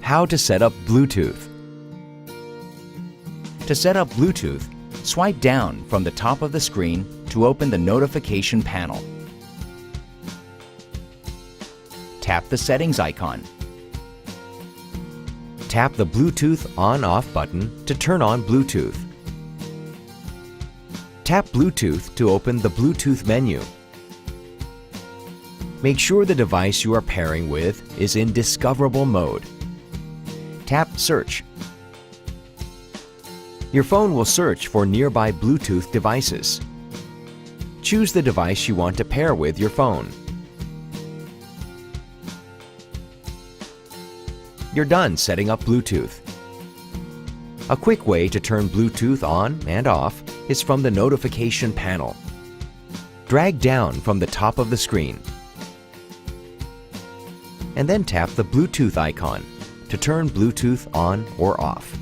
How to set up Bluetooth. To set up Bluetooth, swipe down from the top of the screen to open the notification panel. Tap the settings icon. Tap the Bluetooth on/off button to turn on Bluetooth. Tap Bluetooth to open the Bluetooth menu. Make sure the device you are pairing with is in discoverable mode. Tap Search. Your phone will search for nearby Bluetooth devices. Choose the device you want to pair with your phone. You're done setting up Bluetooth. A quick way to turn Bluetooth on and off is from the notification panel. Drag down from the top of the screen and then tap the Bluetooth icon to turn Bluetooth on or off.